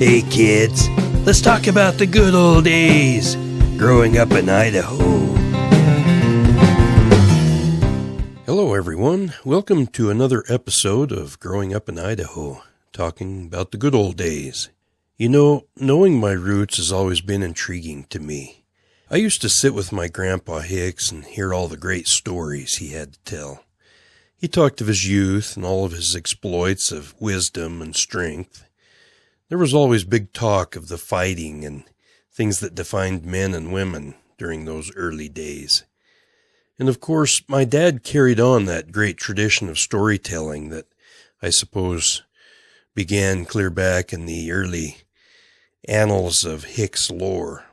Hey kids, let's talk about the good old days growing up in Idaho. Hello everyone, welcome to another episode of Growing Up in Idaho, talking about the good old days. You know, knowing my roots has always been intriguing to me. I used to sit with my grandpa Hicks and hear all the great stories he had to tell. He talked of his youth and all of his exploits of wisdom and strength. There was always big talk of the fighting and things that defined men and women during those early days. And of course, my dad carried on that great tradition of storytelling that I suppose began clear back in the early annals of Hicks lore.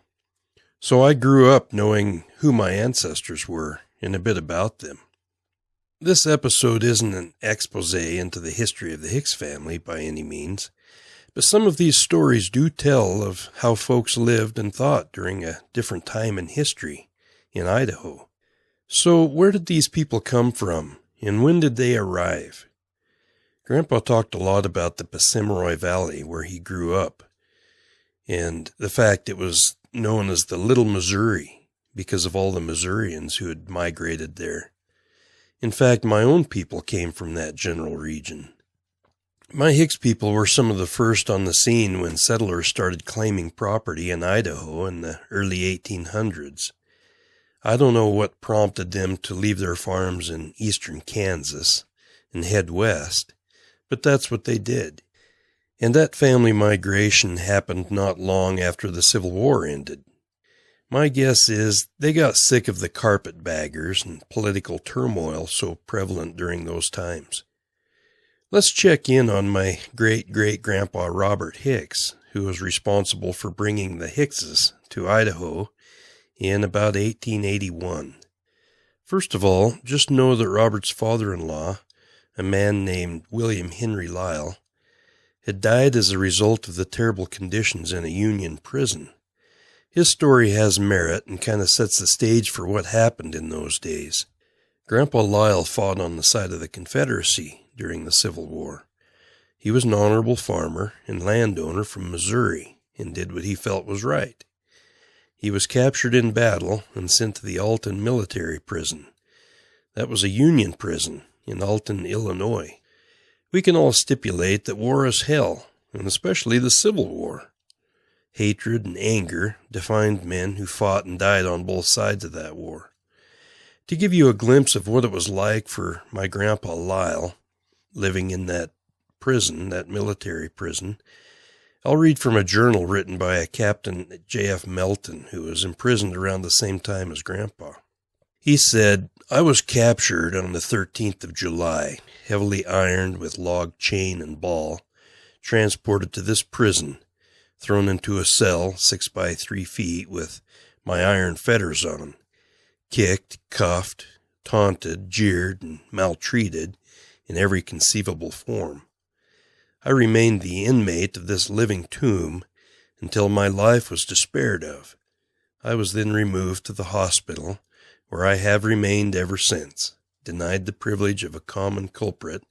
So I grew up knowing who my ancestors were and a bit about them. This episode isn't an expose into the history of the Hicks family by any means. But some of these stories do tell of how folks lived and thought during a different time in history in Idaho. So where did these people come from, and when did they arrive? Grandpa talked a lot about the Passamaquoddy Valley where he grew up, and the fact it was known as the Little Missouri because of all the Missourians who had migrated there. In fact, my own people came from that general region. My Hicks people were some of the first on the scene when settlers started claiming property in Idaho in the early 1800s. I don't know what prompted them to leave their farms in eastern Kansas and head west, but that's what they did. And that family migration happened not long after the Civil War ended. My guess is they got sick of the carpetbaggers and political turmoil so prevalent during those times. Let's check in on my great-great-grandpa Robert Hicks, who was responsible for bringing the Hickses to Idaho in about 1881. First of all, just know that Robert's father-in-law, a man named William Henry Lyle, had died as a result of the terrible conditions in a Union prison. His story has merit and kind of sets the stage for what happened in those days. Grandpa Lyle fought on the side of the Confederacy during the Civil War. He was an honorable farmer and landowner from Missouri and did what he felt was right. He was captured in battle and sent to the Alton military prison. That was a Union prison in Alton, Illinois. We can all stipulate that war is hell, and especially the Civil War. Hatred and anger defined men who fought and died on both sides of that war. To give you a glimpse of what it was like for my grandpa Lyle, living in that prison, that military prison, I'll read from a journal written by a Captain J.F. Melton, who was imprisoned around the same time as Grandpa. He said, "I was captured on the 13th of July, heavily ironed with log chain and ball, transported to this prison, thrown into a cell 6 by 3 feet with my iron fetters on, kicked, cuffed, taunted, jeered, and maltreated in every conceivable form. I remained the inmate of this living tomb until my life was despaired of. I was then removed to the hospital, where I have remained ever since, denied the privilege of a common culprit,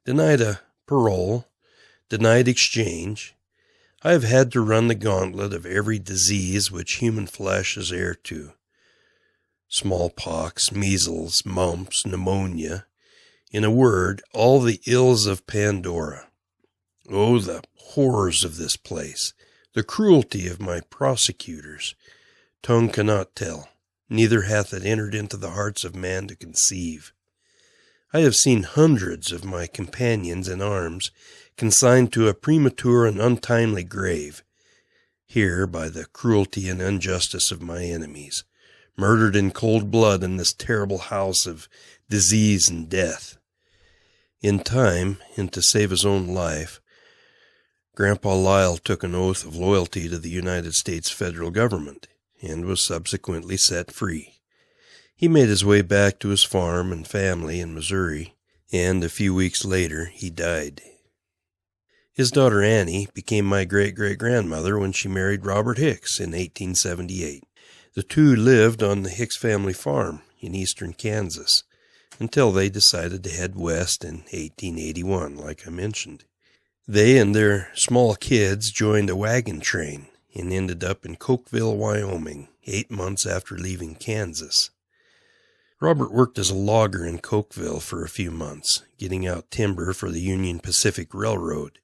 denied a parole, denied exchange. I have had to run the gauntlet of every disease which human flesh is heir to. Smallpox, measles, mumps, pneumonia, in a word, all the ills of Pandora. Oh, the horrors of this place, the cruelty of my prosecutors. Tongue cannot tell, neither hath it entered into the hearts of man to conceive. I have seen hundreds of my companions in arms consigned to a premature and untimely grave, here by the cruelty and injustice of my enemies, murdered in cold blood in this terrible house of disease and death. In time, and to save his own life, Grandpa Lyle took an oath of loyalty to the United States federal government and was subsequently set free. He made his way back to his farm and family in Missouri, and a few weeks later he died. His daughter Annie became my great-great-grandmother when she married Robert Hicks in 1878. The two lived on the Hicks family farm in eastern Kansas until they decided to head west in 1881, like I mentioned. They and their small kids joined a wagon train and ended up in Cokeville, Wyoming, 8 months after leaving Kansas. Robert worked as a logger in Cokeville for a few months, getting out timber for the Union Pacific Railroad,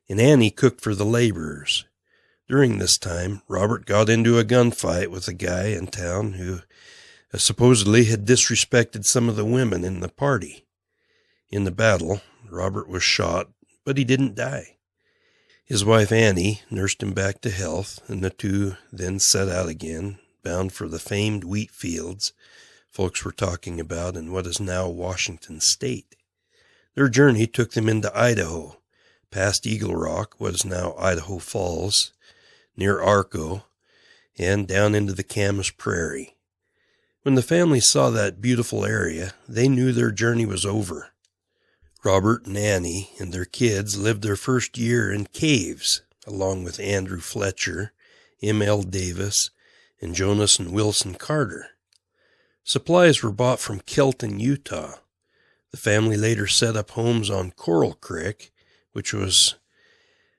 and Annie cooked for the laborers. During this time, Robert got into a gunfight with a guy in town who supposedly had disrespected some of the women in the party. In the battle, Robert was shot, but he didn't die. His wife Annie nursed him back to health, and the two then set out again, bound for the famed wheat fields folks were talking about in what is now Washington State. Their journey took them into Idaho, past Eagle Rock, what is now Idaho Falls, near Arco, and down into the Camas Prairie. When the family saw that beautiful area, they knew their journey was over. Robert and Annie and their kids lived their first year in caves, along with Andrew Fletcher, M.L. Davis, and Jonas and Wilson Carter. Supplies were bought from Kelton, Utah. The family later set up homes on Coral Creek, which was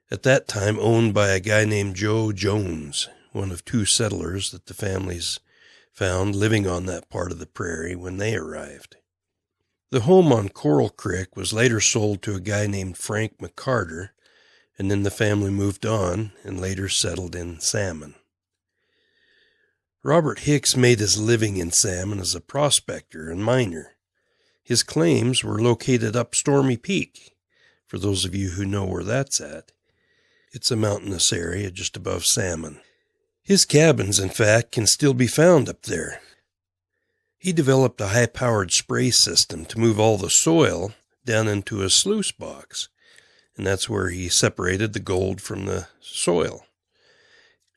at that time owned by a guy named Joe Jones, one of 2 settlers that the families found living on that part of the prairie when they arrived. The home on Coral Creek was later sold to a guy named Frank McCarter, and then the family moved on and later settled in Salmon. Robert Hicks made his living in Salmon as a prospector and miner. His claims were located up Stormy Peak, for those of you who know where that's at. It's a mountainous area just above Salmon. His cabins, in fact, can still be found up there. He developed a high-powered spray system to move all the soil down into a sluice box, and that's where he separated the gold from the soil.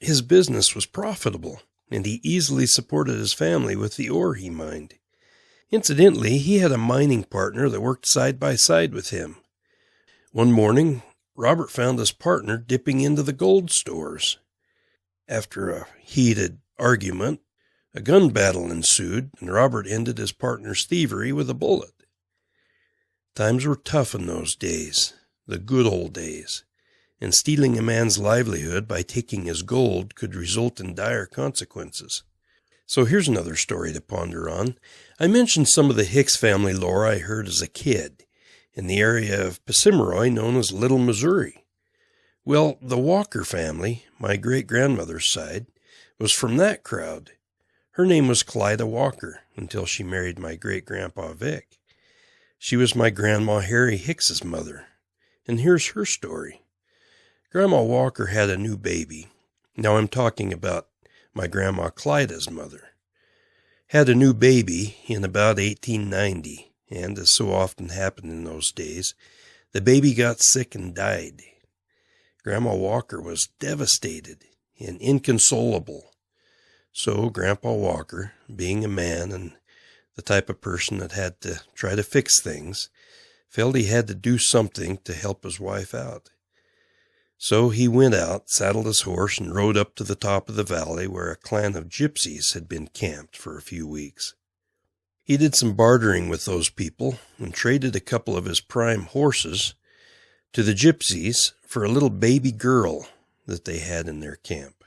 His business was profitable, and he easily supported his family with the ore he mined. Incidentally, he had a mining partner that worked side by side with him. One morning, Robert found his partner dipping into the gold stores. After a heated argument, a gun battle ensued, and Robert ended his partner's thievery with a bullet. Times were tough in those days, the good old days, and stealing a man's livelihood by taking his gold could result in dire consequences. So here's another story to ponder on. I mentioned some of the Hicks family lore I heard as a kid, in the area of Passamaroy known as Little Missouri. Well, the Walker family, my great-grandmother's side, was from that crowd. Her name was Clyda Walker until she married my great-grandpa Vic. She was my Grandma Harry Hicks's mother, and here's her story. Grandma Walker had a new baby. Now I'm talking about my Grandma Clyda's mother. Had a new baby in about 1890, and as so often happened in those days, the baby got sick and died. Grandma Walker was devastated and inconsolable. So Grandpa Walker, being a man and the type of person that had to try to fix things, felt he had to do something to help his wife out. So he went out, saddled his horse, and rode up to the top of the valley where a clan of gypsies had been camped for a few weeks. He did some bartering with those people and traded a couple of his prime horses to the gypsies for a little baby girl that they had in their camp.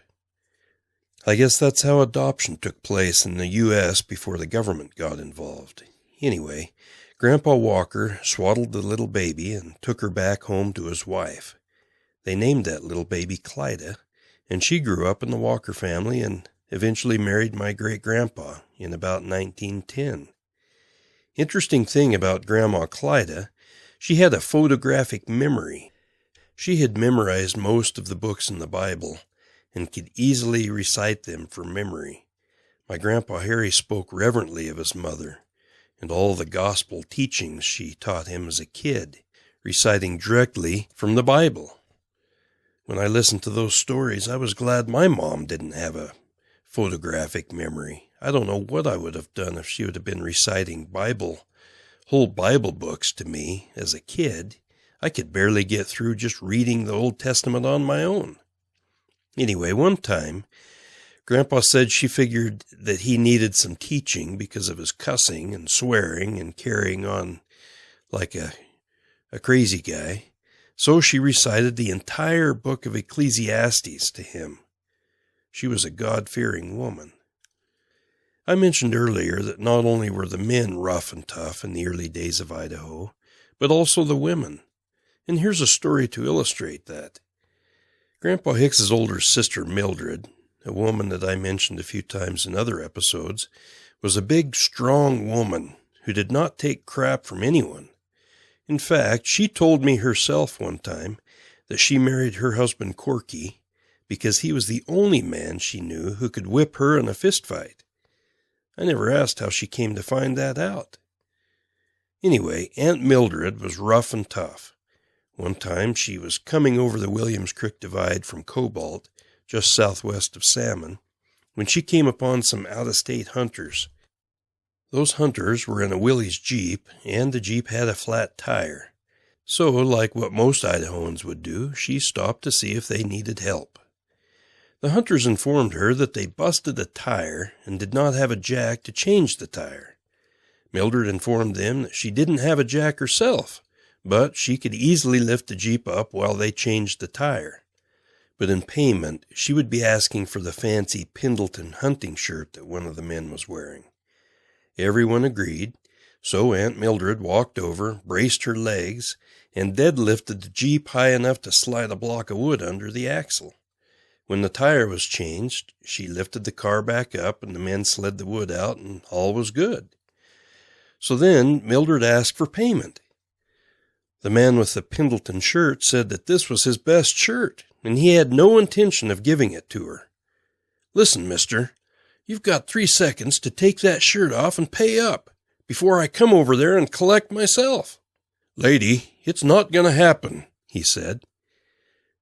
I guess that's how adoption took place in the U.S. before the government got involved. Anyway, Grandpa Walker swaddled the little baby and took her back home to his wife. They named that little baby Clyda, and she grew up in the Walker family and eventually married my great-grandpa in about 1910. Interesting thing about Grandma Clyda, she had a photographic memory. She had memorized most of the books in the Bible and could easily recite them from memory. My Grandpa Harry spoke reverently of his mother and all the gospel teachings she taught him as a kid, reciting directly from the Bible. When I listened to those stories, I was glad my mom didn't have a photographic memory. I don't know what I would have done if she would have been reciting whole Bible books to me as a kid. I could barely get through just reading the Old Testament on my own. Anyway, one time, Grandpa said she figured that he needed some teaching because of his cussing and swearing and carrying on like a crazy guy. So she recited the entire book of Ecclesiastes to him. She was a God-fearing woman. I mentioned earlier that not only were the men rough and tough in the early days of Idaho, but also the women. And here's a story to illustrate that. Grandpa Hicks's older sister, Mildred, a woman that I mentioned a few times in other episodes, was a big, strong woman who did not take crap from anyone. In fact, she told me herself one time that she married her husband Corky because he was the only man she knew who could whip her in a fistfight. I never asked how she came to find that out. Anyway, Aunt Mildred was rough and tough. One time she was coming over the Williams Creek Divide from Cobalt, just southwest of Salmon, when she came upon some out-of-state hunters. Those hunters were in a Willys Jeep, and the Jeep had a flat tire. So, like what most Idahoans would do, she stopped to see if they needed help. The hunters informed her that they busted a tire and did not have a jack to change the tire. Mildred informed them that she didn't have a jack herself, but she could easily lift the Jeep up while they changed the tire. But in payment, she would be asking for the fancy Pendleton hunting shirt that one of the men was wearing. Everyone agreed, so Aunt Mildred walked over, braced her legs, and deadlifted the Jeep high enough to slide a block of wood under the axle. When the tire was changed, she lifted the car back up and the men slid the wood out and all was good. So then Mildred asked for payment. The man with the Pendleton shirt said that this was his best shirt and he had no intention of giving it to her. "Listen, mister, you've got 3 seconds to take that shirt off and pay up before I come over there and collect myself." "Lady, it's not going to happen," he said.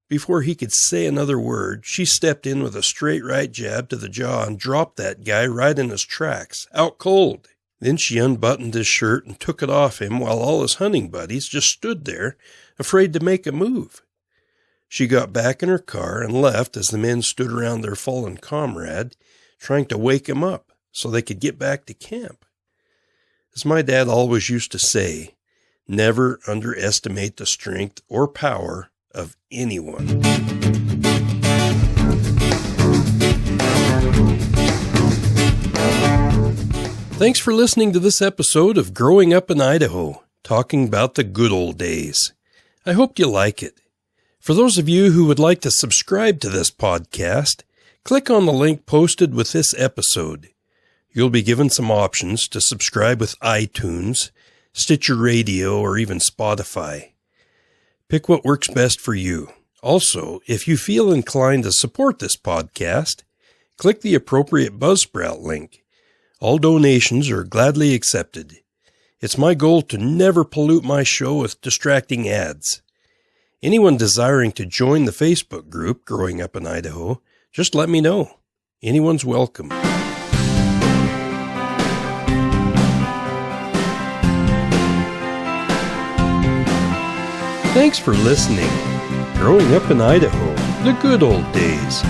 Before he could say another word, she stepped in with a straight right jab to the jaw and dropped that guy right in his tracks, out cold. Then she unbuttoned his shirt and took it off him while all his hunting buddies just stood there, afraid to make a move. She got back in her car and left as the men stood around their fallen comrade, trying to wake him up so they could get back to camp. As my dad always used to say, never underestimate the strength or power of anyone. Thanks for listening to this episode of Growing Up in Idaho, talking about the good old days. I hope you like it. For those of you who would like to subscribe to this podcast, click on the link posted with this episode. You'll be given some options to subscribe with iTunes, Stitcher Radio, or even Spotify. Pick what works best for you. Also, if you feel inclined to support this podcast, click the appropriate Buzzsprout link. All donations are gladly accepted. It's my goal to never pollute my show with distracting ads. Anyone desiring to join the Facebook group Growing Up in Idaho, just let me know. Anyone's welcome. Thanks for listening. Growing Up in Idaho, the good old days.